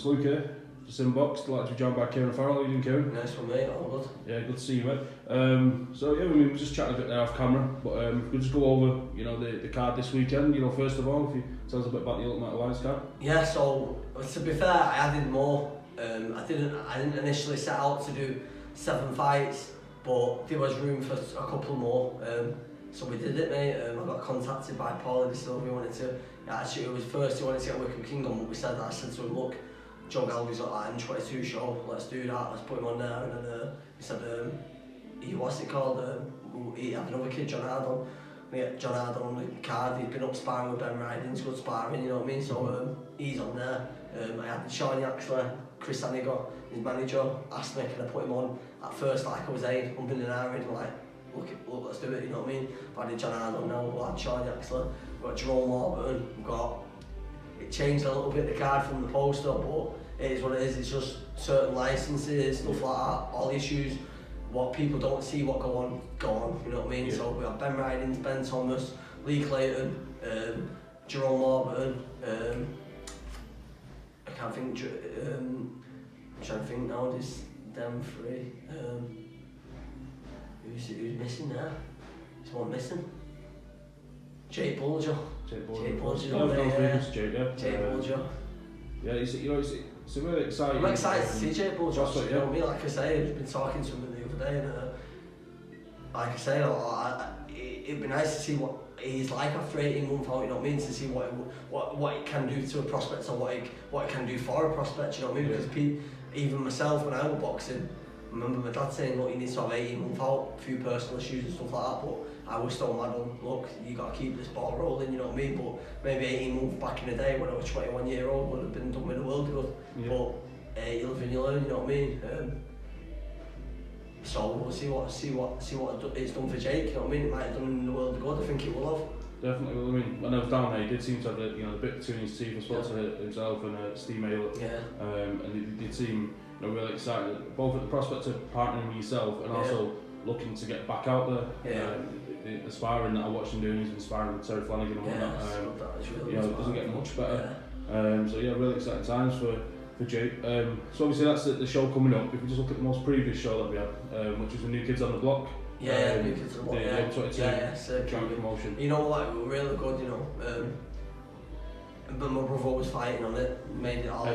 Luke here for SimBoxx. Delighted to be joined by Kieran Farrell. How are you doing, Kieran? Nice one, mate. All good. Yeah, good to see you, mate. So yeah, we were just chatting a bit there off camera, but we'll just go over, the card this weekend. First of all, if you tell us a bit about the Ultimate Alliance card. Yeah. So to be fair, I added more. I didn't initially set out to do 7 fights, but there was room for a couple more. So we did it, mate. I got contacted by Paul. He wanted to. Actually, it was first he wanted to get Wicked Kingdom, but I said to him, look, Joe Galvey's got that M22 show, let's do that, let's put him on there. And then he said, what's it called? He had another kid, John Ardon. We get John Ardon on the card. He's been up sparring with Ben Riding's good sparring, you know what I mean? So he's on there. I had Sean Yaxley, Chris Anigo, his manager, asked me can I put him on. At first, like I was saying, I'm in an hour, like, look, let's do it, you know what I mean? But I did John Ardon now, we had Sean Yaxley, we've got Jerome Warburton, we've got. It changed a little bit the card from the poster, but it is what it is. It's just certain licenses, stuff like that, all issues, what people don't see, what go on, you know what I mean? Yeah. So we have Ben Ridings, Ben Thomas, Lee Clayton, Jerome Warburton, I can't think, I'm trying to think now, there's them three. Who's missing there? There's one missing. Jake Bulger. Jake Bulger. Jake Bulger. Yeah, it's a really exciting. I'm excited to see Jake Bulger. You know what I mean? Like I say, I've been talking to him the other day, and like I say, it'd be nice to see what he's like after 18 months out. You know what I mean? To see what it can do to a prospect, or what it can do for a prospect. You know what I mean? Because even myself, when I was boxing, I remember my dad saying, look, you need to have 18 months out, a few personal issues and stuff like that, but I was still mad on, look, you got to keep this ball rolling, you know what I mean? But maybe 18 months back in the day when I was 21 year old would have been done with the world good. Yeah. But you live and you learn, you know what I mean? So we'll see what it's done for Jake, you know what I mean? It might have done in the world good, I think it will have. Definitely. Well, I mean, when I was down there, he did seem to have the bit between his teeth, I suppose, to himself and Steve Aylett. Yeah. And he did seem really excited, both at the prospect of partnering with yourself and also looking to get back out there. Yeah. The sparring that I watched him doing, he's been sparring with Terry Flanagan and whatnot. It doesn't get much better. Yeah. So yeah, really exciting times for Jake. So obviously that's the show coming up. If we just look at the most previous show that we had, which was the New Kids on the Block. New Kids on the Block. Joint promotion. You know what? We were really good. You know. But my brother was fighting on it, made it all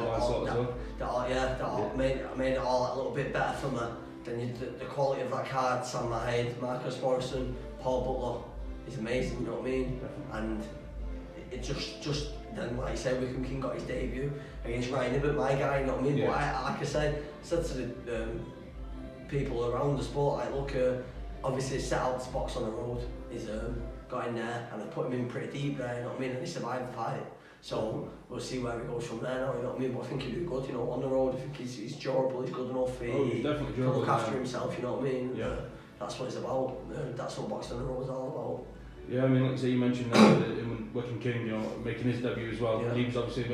made it all a little bit better for me. Then the quality of that card, Sam Mahade, Marcus Morrison, Paul Butler, is amazing, you know what I mean? And it just then, like you said, Wickham King got his debut against Ryan Ibbott, my guy, you know what I mean? Yeah. But like I said to the people around the sport, like, look, obviously set out to box on the road, he's got in there and I put him in pretty deep there, you know what I mean? And he survived the fight. So we'll see where he goes from there now, you know what I mean? But I think he'll do good, you know, on the road. I think he's durable, he's good enough. He definitely can look after himself, you know what I mean? Yeah. That's what it's about. That's what boxing on the road is all about. Yeah, I mean, like you mentioned him Wickham King, making his debut as well. Yeah. He was obviously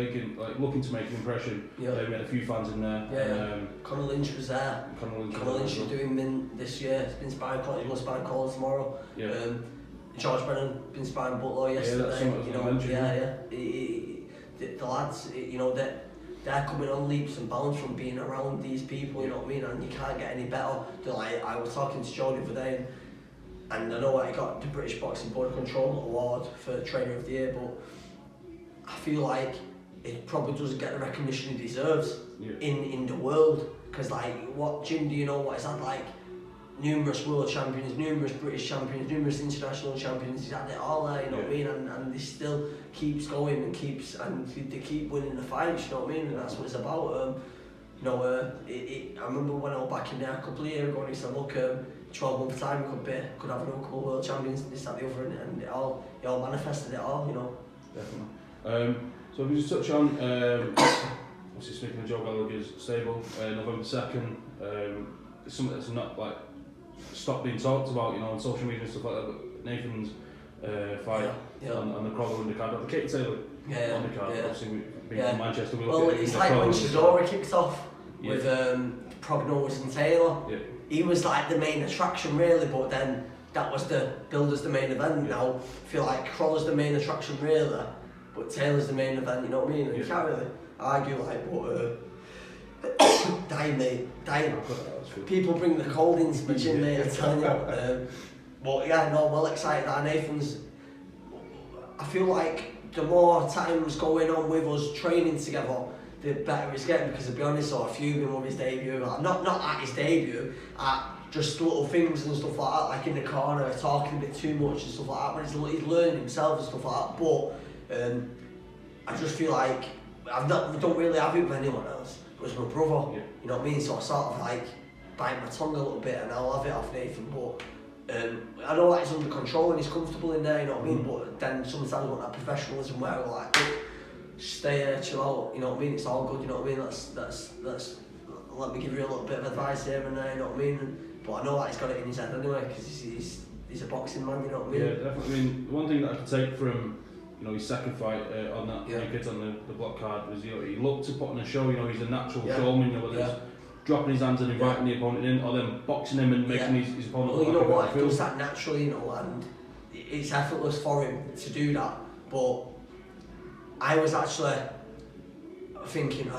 looking to make an impression. Yeah. He made a few fans in there. Yeah. Conor Lynch was there. Conor Lynch is doing min this year. He's been sparring Colin. He's going to sparring Colin tomorrow. Yeah. George Brennan been sparring Butler yesterday. The lads, they're coming on leaps and bounds from being around these people, you know what I mean? And you can't get any better. I was talking to Joe the other day, and I know I got the British Boxing Board Control Award for Trainer of the Year, but I feel like it probably doesn't get the recognition it deserves in the world. Because what gym do you know what it's had? Numerous world champions, numerous British champions, numerous international champions. He's had it all there, you know what I mean? And he still keeps going and they keep winning the fights, you know what I mean? And that's what it's about. I remember when I was back in there a couple of years ago and he said, look, 12 months time we could have another couple of world champions and this, that, the other, and it all manifested it all, you know. Definitely. So if we just touch on, obviously speaking of Joe Gallagher's stable, November 2nd, it's something that's not stopped being talked about, on social media and stuff like that, but Nathan's fight on the Crawler undercard, the Katie Taylor undercard, obviously being from Manchester. It's like when Chisora kicked off with Prognosis and Taylor. Yeah. He was the main attraction really, but then that was billed as the main event. Yeah. Now I feel like Crawler's the main attraction really, but Taylor's the main event, you know what I mean? And you can't really argue but dying, mate, dying. Oh, People bring the cold into my gym, mate, I'm telling you. But yeah, no, well excited that Nathan's. I feel like the more times going on with us training together, the better it's getting, because to be honest, I fuming with his debut, like, not at his debut, at just little things and stuff like that, like in the corner, talking a bit too much and stuff like that, but he's learning himself and stuff like that. But I just feel like we don't really have it with anyone else. It was my brother, you know what I mean? So I sort of like bite my tongue a little bit and I'll have it off Nathan, but I know that he's under control and he's comfortable in there, you know what I mean? But then sometimes I want that professionalism where we're like, look, stay here, chill out, you know what I mean? It's all good, you know what I mean? Let's let me give you a little bit of advice here and there, you know what I mean? But I know that he's got it in his head anyway, because he's a boxing man, you know what I mean? Yeah, definitely. I mean, one thing that I could take from his second fight on that kids on the block card was, he looked to put on a show. He's a natural showman. Whether it's dropping his hands and inviting the opponent in, or then boxing him and making his opponent. Well, you know what? He does that naturally, and it's effortless for him to do that. But I was actually thinking,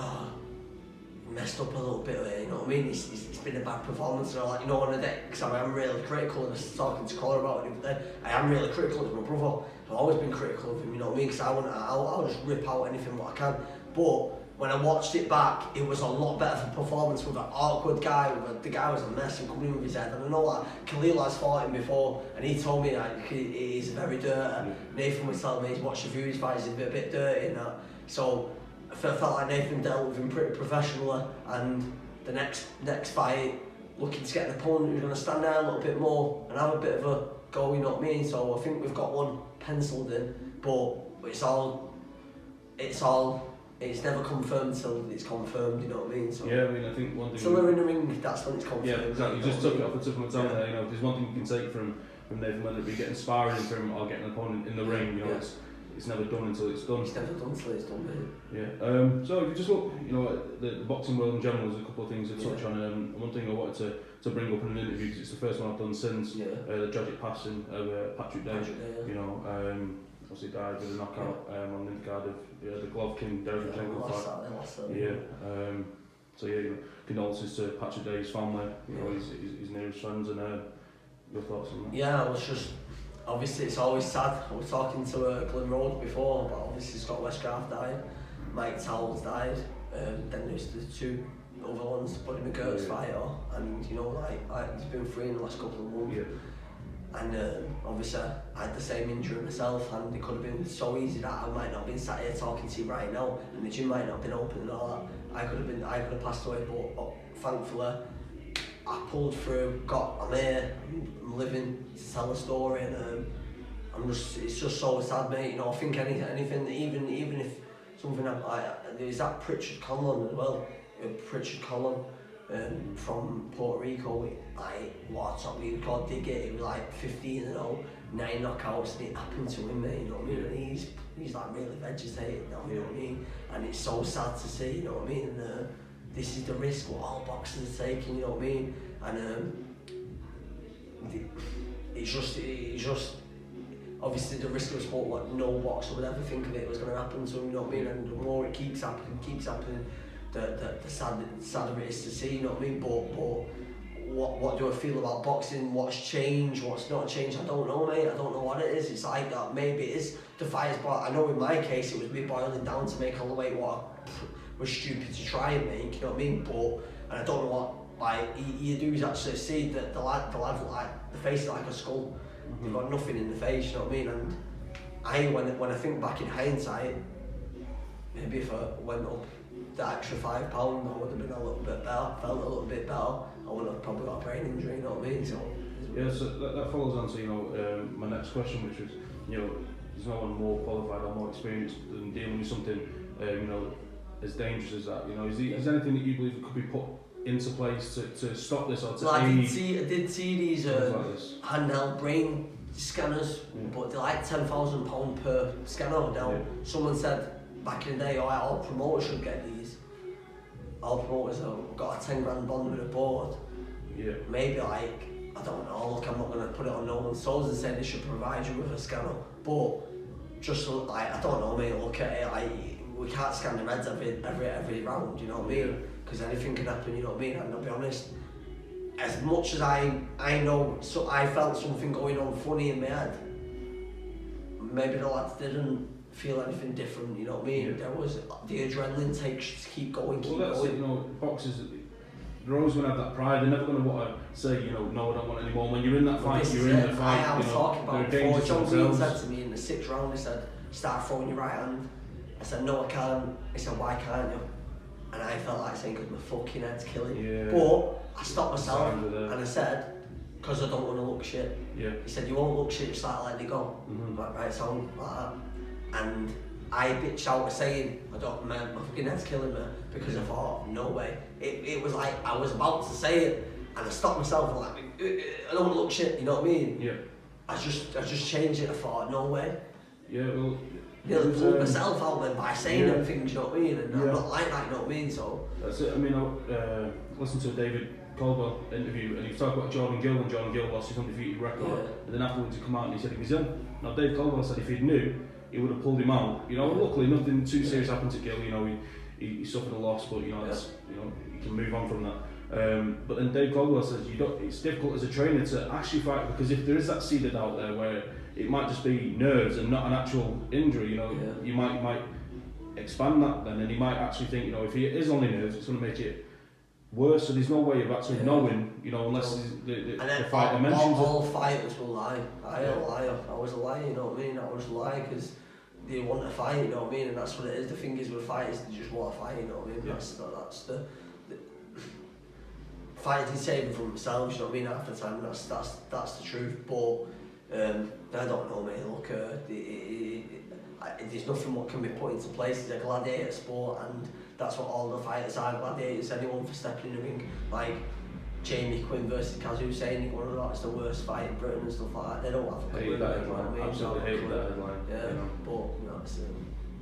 messed up a little bit there, you know what I mean? It's been a bad performance, and like, on the day, because I am really critical, and I was talking to Colin about it the other day, I am really critical of my brother. I've always been critical of him, you know what I mean? Because I'll just rip out anything what I can. But when I watched it back, it was a lot better of a performance with an awkward guy, the guy was a mess and coming in with his head. And I know that Khalil has fought him before, and he told me that he's very dirty. Nathan was telling me he's watched a few of his fights, he's a bit dirty and that. So I felt like Nathan dealt with him pretty professionally, and the next fight, looking to get an opponent who's going to stand there a little bit more and have a bit of a go, you know what I mean? So I think we've got one penciled in, but it's never confirmed till it's confirmed, you know what I mean? So yeah, I mean, I think one thing. Till they're in the ring, that's when it's confirmed. Yeah, exactly. You just took it off the tip of my tongue there. If there's one thing you can take from Nathan, whether it be getting sparring from or getting an opponent in the ring, it's never done until it's done. It's never done until it's done, mate. Yeah. So if you just look, at the boxing world in general, there's a couple of things to touch on. One thing I wanted to bring up in an interview, because it's the first one I've done since the tragic passing of Patrick Day. Obviously died with a knockout on the card of the Golovkin Derevyanchenko fight. So condolences to Patrick Day's family, his nearest friends, and your thoughts on that? Yeah, I was just, obviously it's always sad. I was talking to Glen Rose before, but obviously Scott Westgarth died, Mike Towles died, then there's the two other ones, Buddy McGirt's fighter, and he's been free in the last couple of months. And obviously I had the same injury myself, and it could have been so easy that I might not have been sat here talking to you right now, and the gym might not have been open and all that. I could have passed away, but thankfully I pulled through, I'm here, I'm living to tell a story, and it's just so sad, mate. I think anything, even if something there's that Pritchard Conlon as well, Pritchard Conlon. From Puerto Rico, we got dig it. He was like 15-0, 9 knockouts, and it happened to him, mate. You know what I mean? And he's like really vegetated now, you know what I mean? And it's so sad to see, you know what I mean? And this is the risk what all boxers are taking, you know what I mean? And it's just obviously the risk of sport, what no boxer would ever think of it was going to happen to him, you know what I mean? And the more it keeps happening. The sadder it is to see, you know what I mean? But what do I feel about boxing? What's changed? What's not changed? I don't know, mate. I don't know what it is. It's like that. Maybe it is the fighters, but I know in my case it was me boiling down to make all the weight what I was stupid to try and make, you know what I mean? And I don't know what you do is actually see that the lad like the face is like a skull. They've got nothing in the face, you know what I mean? And when I think back in hindsight, maybe if I went up the extra £5, I would have been a little bit better, felt a little bit better. I would have probably got a brain injury, you know what I mean? So that follows on to my next question, which was there's no one more qualified or more experienced than dealing with something as dangerous as that. Is there anything that you believe could be put into place to stop this or to I did see these handheld brain scanners, but they're like £10,000 per scanner now. Someone said back in the day, all promoters should get these. All promoters have got a 10 grand bond with a board. Yeah. Maybe I don't know, look, I'm not going to put it on no one's souls and say they should provide you with a scanner. But just I don't know, mate, look at it, we can't scan the meds every round, you know what I mean? because anything can happen, you know what I mean? And I'll be honest, as much as I know, so I felt something going on funny in my head, maybe the lads didn't feel anything different, you know what I mean? There was the adrenaline takes to keep going, well, that's going. it, you know, boxers, they're always going to have that pride. They're never going to want to say, you know, no, I don't want any more. When you're in that fight, you're in the fight. I was talking about before. John Green said to me in the 6th round, he said, start throwing your right hand. I said, no, I can't. He said, why can't you? And I felt like saying, because my fucking head's killing. Yeah. But I stopped myself and I said, because I don't want to look shit. Yeah. He said, you won't look shit, just like letting it go. Like, right, so like that. And I bitched out saying, my fucking head's killing me, because I thought, no way. It was like, I was about to say it, and I stopped myself and like, I don't want to look shit, you know what I mean? Yeah. I just changed it, I thought, no way. Yeah, well... Nearly pulled myself out then by saying them things, you know what I mean? And I'm not like that, you know what I mean? So... That's it. I mean, I listened to a David Caldwell interview, and he was talking about Jordan Gill, and Jordan Gill lost his undefeated record, and then afterwards he come out and he said he was young. Now Dave Caldwell said if he knew, he would have pulled him out. You know, luckily nothing too serious happened to Gill. You know, he suffered a loss, but you know, that's, you know, you can move on from that. But then Dave Caldwell says it's difficult as a trainer to actually fight, because if there is that seed out there where it might just be nerves and not an actual injury, you know, you might expand that then, and he might actually think, you know, if he is only nerves, it's going to make it worse. So there's no way of actually knowing, you know, unless the fighter mentions it. All fighters will lie. I was a liar, you know what I mean? I was a liar because they want to fight, you know what I mean? And that's what it is. The thing is with fighters, they just want to fight, you know what I mean? That's the fighters need saving for themselves, you know what I mean? Half the time, that's the truth. But I don't know, mate. Look, there's nothing what can be put into place. It's a gladiator sport, and that's what all the fighters are, gladiators. Anyone for stepping in the ring, like Jamie Quinn versus Kaz Hussein, going on, it's the worst fight in Britain and stuff like that. They don't have a clue. Hate that headline. I mean, absolutely hate that headline. Yeah, you know. But you know, it's,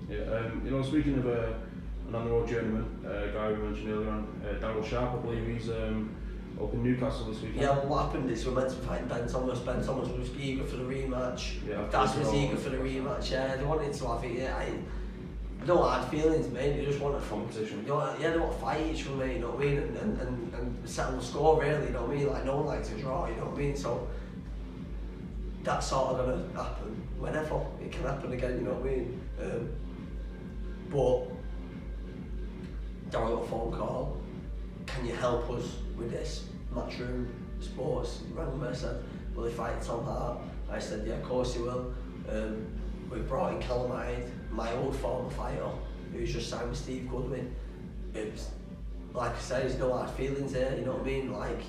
yeah, you know, speaking of an on-the-road journeyman, guy we mentioned earlier on, Daryl Sharp, I believe he's up in Newcastle this weekend. Yeah, what happened is we're meant to be fighting Ben Thomas. Ben Thomas was eager for the rematch. Yeah, Daz was eager for the rematch. Yeah, they wanted to have it. Yeah, no hard feelings, mate. They just want a competition. You know, yeah, they want to fight each other, mate. You know what I mean? And settle the score, really. You know what I mean? Like no one likes a draw. You know what I mean? So that's sort of gonna happen whenever it can happen again. You know what I mean? But Darryl got a phone call. Can you help us with this? Matchroom Sports rang me, said, will they fight Tom Hart? I said, yeah, of course he will. We brought in Callum Hyde, my old former fighter, who's just signed with Steve Goodwin. It was, like I said, there's no hard feelings here, you know what I mean? Like,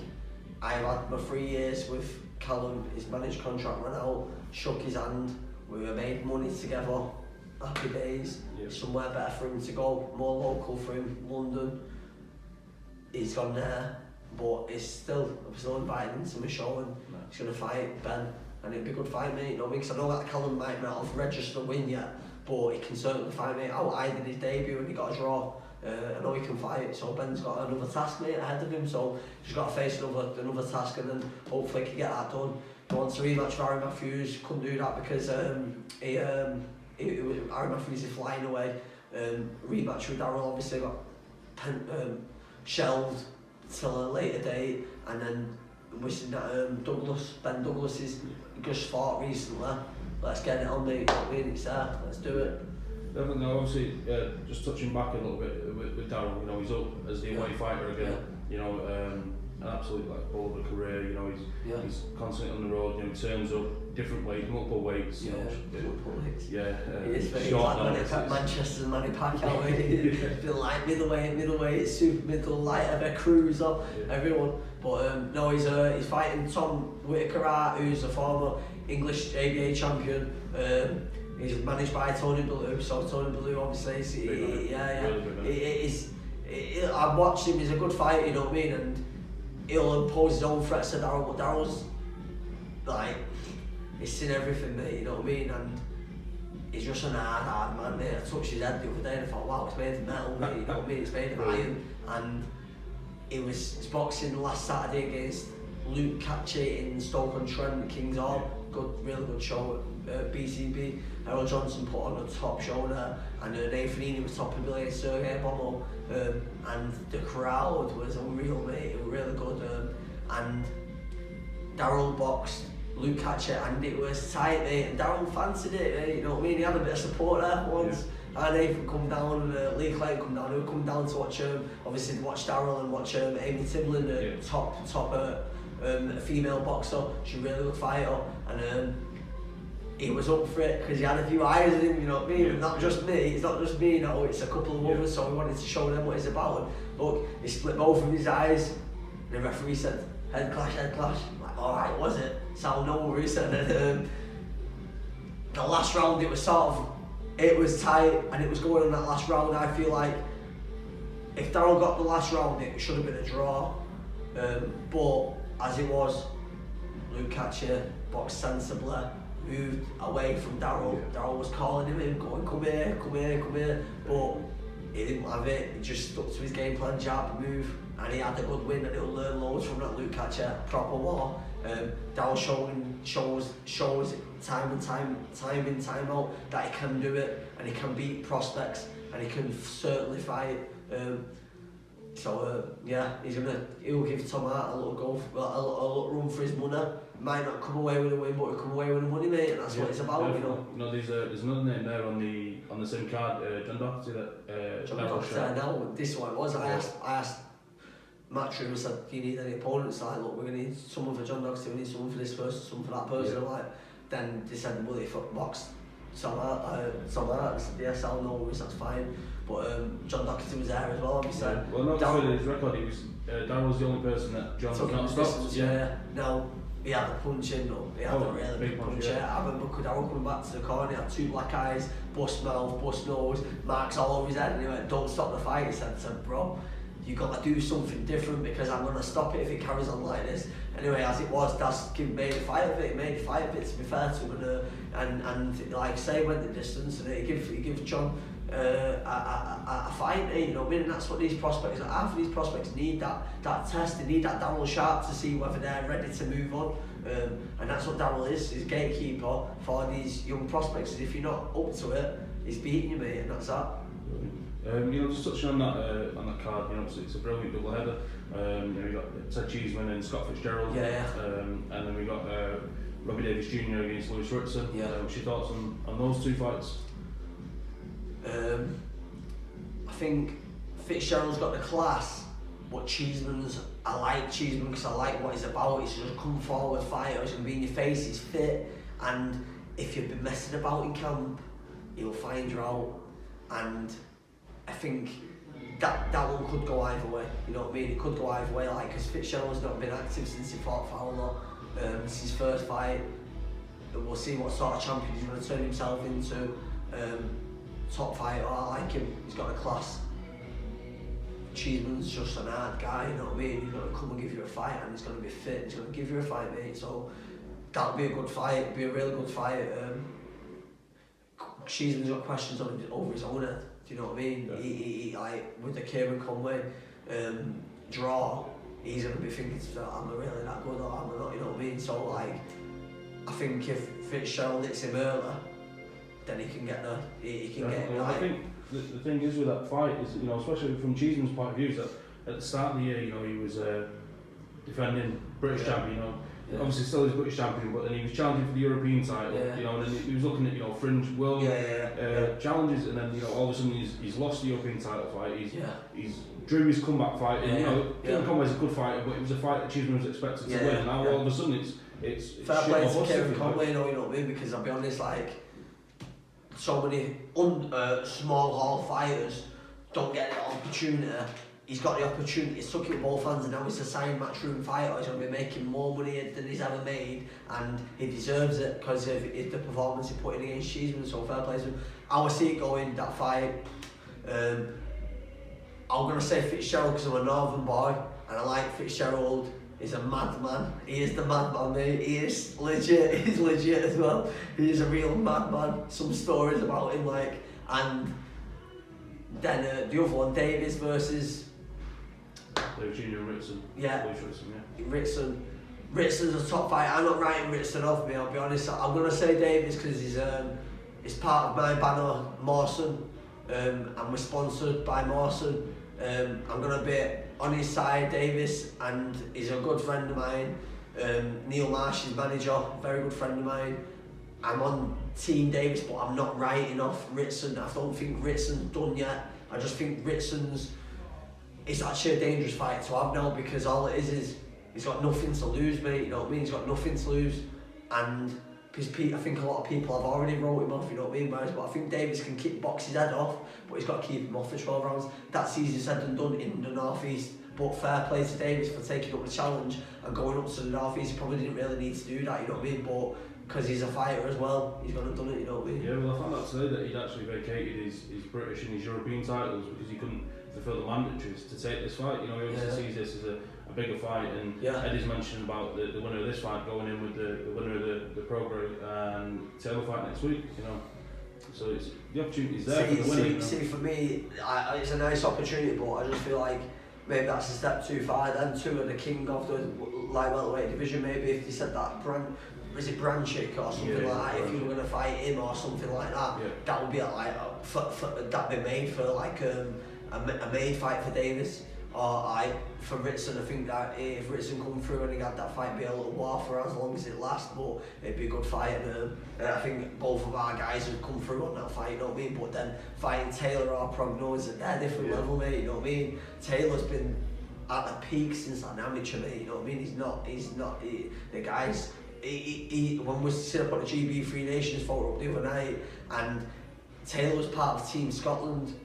I've had my 3 years with Callum, his managed contract ran out, shook his hand, we were made money together, happy days, somewhere better for him to go, more local for him, London. He's gone there, but I'm still invited him to my show, and he's going to fight Ben, and it'll be a good fight, mate, you know what I mean? Because I know that Callum might not have registered a win yet, but he can certainly fight, mate. I did his debut and he got a draw. I know he can fight, so Ben's got another task, mate, ahead of him, so he's got to face another task, and then hopefully he can get that done. He wants a rematch with Harry Matthews, couldn't do that because Harry Matthews is flying away. Rematch with Darryl obviously got shelved till a later date, and then wishing that Ben Douglas is just fought recently. Let's get it on, mate. You know what I mean? It's there. Let's do it. Definitely. Obviously, just touching back a little bit with Darryl. You know, he's up as the away fighter again. You know, an absolute like ball of a career. You know, he's constantly on the road. You know, he turns up different weights, multiple weights. You know, multiple weights. Yeah. It is very like Manchester and Manny Pacquiao. It's been like middleweight, super middle, light heavy, cruiser, everyone. But no, he's fighting Tom Whitaker, who's a former English ABA champion. He's managed by Tony Bellew, so Tony Bellew obviously, I've watched him, he's a good fighter, you know what I mean, and he'll impose his own threats to Darryl, but Darryl's like, he's seen everything, mate, you know what I mean, and he's just an hard man, mate. I touched his head the other day and I thought, wow, it's made of metal, mate, you know what I mean, it's made of iron, and he was boxing last Saturday against Luke Catchy in Stoke-on-Trent, King's Hall. really good show at BCB. Errol Johnson put on a top show there, and Nathan Heaney was topping Billy Sergei Bomo, and the crowd was unreal, mate. It was really good, and Daryl boxed Luke Hatcher, and it was tight, mate. And Daryl fancied it, mate. You know what I mean? He had a bit of support there once. Yeah. And Nathan come down, Lee Clayton come down. Who come down to watch obviously to watch Daryl and watch Amy Timlin, top female boxer. She's a really good fighter, and he was up for it because he had a few eyes on him. You know what I mean? Yeah. Not just me. It's not just me. No, it's a couple of others. So we wanted to show them what it's about. And look, he split both of his eyes. And the referee said, "Head clash, head clash." I'm like, all right, was it? So no worries. And then the last round, it was tight, and it was going on that last round. I feel like if Daryl got the last round, it should have been a draw. But as it was, Luke Hatcher boxed sensibly, moved away from Daryl. Yeah. Daryl was calling him in, going, come here. But he didn't have it. He just stuck to his game plan, jab, move, and he had a good win, and he'll learn loads from that Luke Hatcher. Proper war. Daryl shows time in, time out that he can do it, and he can beat prospects, and he can certainly fight. He'll give Tom Hart a little go, a little run for his money. Might not come away with a win, but he'll come away with the money, mate, and that's what it's about, you know. You know, there's another name there on the same card, John Doherty. John Doherty. Now, this is what it was. I asked Matchroom, and said, do you need any opponents? Like, look, we're going to need someone for John Doherty, we need someone for this person, someone for that person. Yeah. Then they said, well, if it boxed Tom Hart, I said, yes, I'll know, that's fine. But John Doherty was there as well, obviously. Yeah. Well, not to his record, Darryl was the only person that John had not stopped. Yeah. Now, he had a punch in, though. He had a really big punch. I remember Darryl coming back to the corner, he had 2 black eyes, bust mouth, bust nose, marks all over his head, and he went, don't stop the fight. He said, bro, you got to do something different because I'm going to stop it if it carries on like this. Anyway, as it was, Das made a fight of it. To be fair to him, and like I say, went the distance, and he give John a fight. You know what I mean? And that's what these prospects, half of these prospects need that test. They need that Daryl Sharp to see whether they're ready to move on. And that's what Daryl is gatekeeper for these young prospects. If you're not up to it, he's beating you, mate, and that's that. Just touching on that card, it's a brilliant double header. We got Ted Cheeseman and Scott Fitzgerald. And then we got Robbie Davis Jr. against Lewis Ritson. What's your thoughts on those 2 fights? I think Fitzgerald's got the class, but I like Cheeseman because I like what he's about. He's just a come forward fighter, he's going to be in your face, he's fit, and if you've been messing about in camp, he'll find you out. And I think that one could go either way, you know what I mean? It could go either way, because Fitzgerald's not been active since he fought Fowler. This is his first fight. We'll see what sort of champion he's going to turn himself into. Top fighter, I like him, he's got a class. Cheeseman's just an hard guy, you know what I mean? He's going to come and give you a fight, and he's going to be fit, he's going to give you a fight, mate. So that'll be a good fight, it'll be a really good fight. Cheeseman's got questions over his own head. Do you know what I mean? Yeah. He like with the Kieran Conway draw, he's gonna be thinking, am I really that good or am I not? You know what I mean? So I think if Fitzgerald hits him earlier, then he can get the I think the thing is with that fight is, especially from Cheeseman's point of view, is that at the start of the year, he was defending British champion. Obviously still is British champion, but then he was challenging for the European title. And then he was looking at fringe world challenges, and then all of a sudden he's lost the European title fight. He's drew his comeback fight. Kieran Conway's a good fighter, but it was a fight that Cheeseman was expected to win. Now all of a sudden it's fair play to Kieran Conway, you know what I mean? Because I'll be honest, so many small hall fighters don't get the opportunity. He's got the opportunity, he's took it with both hands, and now he's a signed Matchroom fighter. He's going to be making more money than he's ever made, and he deserves it because of the performance he put in against Cheeseman. So fair play to him. I will see it going, that fight. I'm going to say Fitzgerald because I'm a northern boy, and I like Fitzgerald. He's a madman. He is the madman, mate. He is legit. He's legit as well. He is a real madman. Some stories about him, and then the other one, Davis versus Junior Ritson. Ritson. Ritson's a top fighter. I'm not writing Ritson off, me, I'll be honest. I'm going to say Davis because he's part of my banner, Mawson, and we're sponsored by Mawson. I'm going to be on his side, Davis, and he's a good friend of mine. Neil Marsh, his manager, very good friend of mine. I'm on Team Davis, but I'm not writing off Ritson. I don't think Ritson's done yet. I just think it's actually a dangerous fight to have now, because all it is he's got nothing to lose, mate, you know what I mean? He's got nothing to lose, and because I think a lot of people have already wrote him off, you know what I mean, guys? But I think Davis can box his head off, but he's got to keep him off for 12 rounds. That's easier said than done in the North East. But fair play to Davis for taking up the challenge and going up to the North East. He probably didn't really need to do that, you know what I mean? But because he's a fighter as well, he's going to done it, you know what I mean? Yeah, well, I found out today that he'd actually vacated his British and his European titles because he couldn't fulfil the mandatories to take this fight. You know, he obviously sees this as a bigger fight, and Eddie's mentioned about the winner of this fight going in with the winner of the Prograde and Taylor fight next week, you know. So the opportunity's there for the winner. You know? See, for me, it's a nice opportunity, but I just feel like maybe that's a step too far. Them two are the king of the light welterweight division. Maybe if they said that Branchik or something like that, if you were going to fight him or something like that, that would be like that'd be made for like a made fight for Davis. Or for Ritson, I think that if Ritson come through and he got that fight, be a little war for as long as it lasts, but it'd be a good fight. And I think both of our guys would come through on that fight, you know what I mean? But then fighting Taylor or Prognosis at their different level, mate, you know what I mean? Taylor's been at the peak since an amateur, mate, you know what I mean? The guys, when we sit up on the GB Three Nations photo up the other night, and Taylor was part of Team Scotland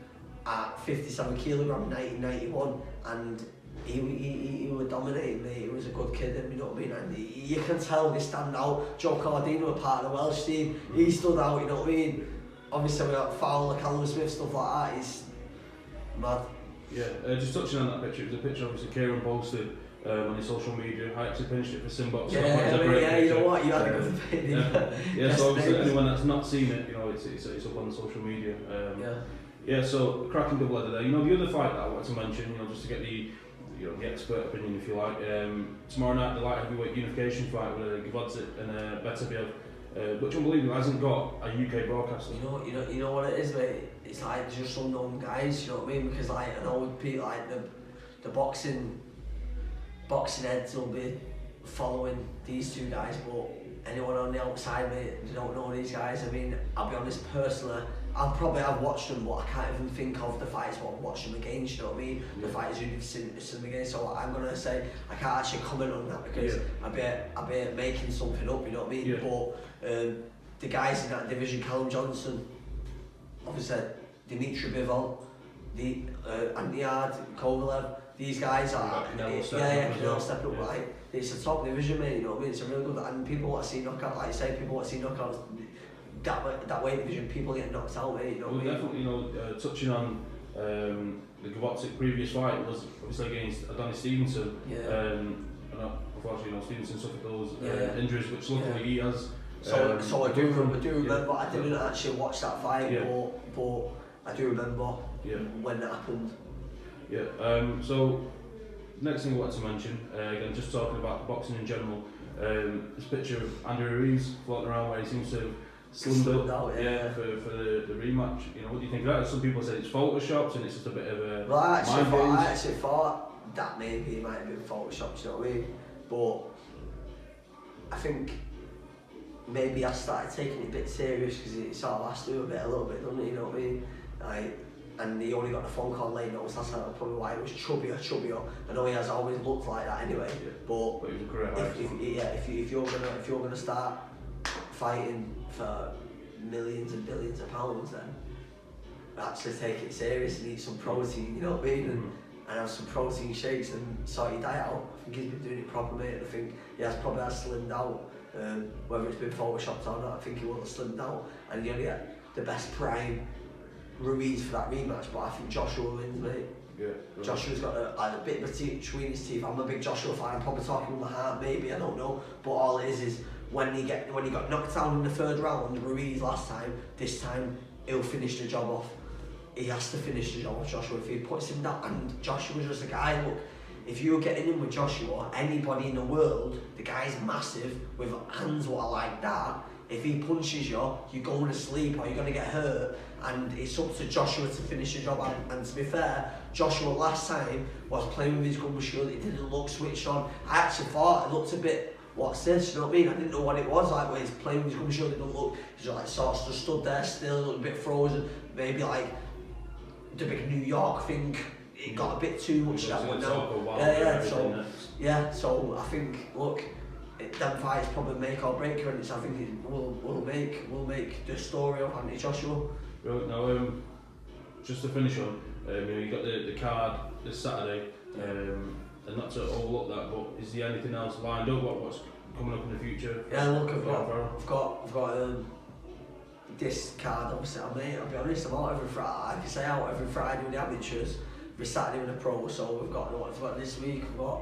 at 57 kilogram 1991, and he was dominating, mate. He was a good kid, and you know what I mean, and you can tell they stand out. Joe Cardino, a part of the Welsh team, he stood out, you know what I mean. Obviously we got Fowler, Callum Smith, stuff like that. He's mad. Yeah, just touching on that picture, it was a picture obviously Kieran posted on his social media. I actually pinched it for SimBoxx. You know what, you had a good opinion. So obviously anyone that's not seen it, you know, it's up on the social media. Yeah, so cracking double header there. You know, the other fight that I wanted to mention, you know, just to get the expert opinion, if you like. Tomorrow night, the light heavyweight unification fight with Gvozdyk and Beterbiev, which unbelievably hasn't got a UK broadcaster. You know what it is, mate. It's like just unknown guys. You know what I mean? Because like I know people like the boxing heads will be following these two guys, but anyone on the outside, mate, they don't know these guys. I mean, I'll be honest, personally, I've watched them, but I can't even think of the fights what I've watched them against, you know what I mean? The fighters who've seen them against, so I'm going to say I can't actually comment on that because I'd be making something up, you know what I mean? But the guys in that division, Callum Johnson, obviously Dimitri Bivol, Andy Yard, Kovalev, these guys are step up, like, it's a top division, mate, you know what I mean? It's a really good, and people want to see knockout, like I say, people want to see knockouts. That weight division, people get knocked out, mate, you know what I mean? Definitely, you know, touching on the Gvozdyk previous fight was obviously against Adonis Stevenson. Unfortunately, you know, Stevenson suffered those injuries, which luckily he has. So I do remember, I didn't actually watch that fight, but I do remember when that happened. So next thing I wanted to mention, again, just talking about boxing in general, this picture of Andy Ruiz floating around where he seems to have slimmed up for the rematch. You know, what do you think of that? Some people say it's photoshopped and it's just a bit of a I actually thought that maybe it might have been photoshopped, you know what I mean? But I think maybe I started taking it a bit serious because it sort of has to a little bit, doesn't it, you know what I mean? And he only got the phone call late notice, that's probably why it was chubbier. I know he has always looked like that anyway, but if you're gonna start fighting for millions and billions of pounds, then actually take it serious and eat some protein, you know what I mean? And have some protein shakes and sort your diet out. I think he's been doing it proper, mate, and I think he probably has slimmed out. Whether it's been photoshopped or not, I think he will have slimmed out, and you only get the best prime Ruiz for that rematch, but I think Joshua wins, mate. Joshua's got a bit of a teeth between his teeth. I'm a big Joshua fan, I'm probably talking with my heart, maybe, I don't know, but all it is when he got knocked down in the third round, Ruiz last time, this time he'll finish the job off. He has to finish the job off Joshua if he puts him down, and Joshua's just a guy, look, if you're getting in with Joshua, anybody in the world, the guy's massive, with hands what are like that, if he punches you, you're going to sleep or you're going to get hurt, and it's up to Joshua to finish the job. And to be fair, Joshua last time was playing with his gun shield, it didn't look switched on. I actually thought it looked a bit, what's this, you know what I mean? I didn't know what it was, like when he's playing with his gun shield, it didn't look, he's like sort of just stood there still, looked a bit frozen, maybe like the big New York thing, it got a bit too much that one now. So I think, look, them fights probably make or break you, and I think it will make the story of Anthony Joshua. Right, now just to finish on, you got the card this Saturday, and not to overlook that, but is there anything else lined up? What's coming up in the future? Yeah, look, I've got this card. Obviously, I'll be honest, I'm out every Friday. Like I say, out every Friday with the amateurs, every Saturday with the pro. So we've got this week. We've got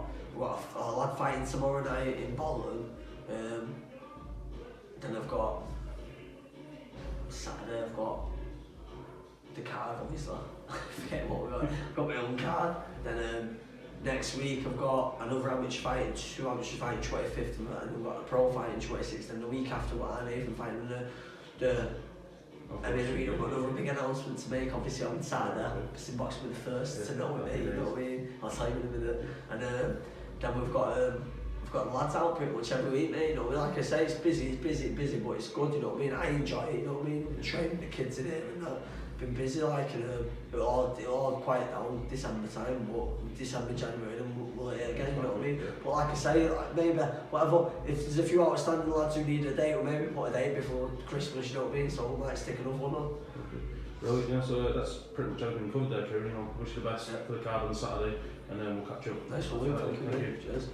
a lad fighting tomorrow night in Bolton. Then I've got Saturday. I've got the card, obviously. I forget what we've got. I've got my own card. Then next week I've got another amateur fight, 2 amateurs fighting 25th, and we've got a pro fighting 26th. And the week after, what I'm even fighting I mean, we've got another big announcement to make, obviously on Saturday. SimBoxx will be the first to know with me, you know what I mean? I'll tell you in a minute. And then we've got lads out pretty much every week, mate. You know, like I say, it's busy, but it's good, you know what I mean? I enjoy it, you know what I mean? We're training the kids in it and that. Been busy, like, and it all quiet down December time, but December, January, and we'll hit it again, you know what I mean? But like I say, like, maybe, whatever, if there's a few outstanding lads who need a date, or maybe put a date before Christmas, you know what I mean? So we might stick another one on. Brilliant, yeah, so that's pretty much everything covered there, Kieran. You know, wish you the best for the card on Saturday, and then we'll catch up. Nice one, Luke. Thank you. Cheers.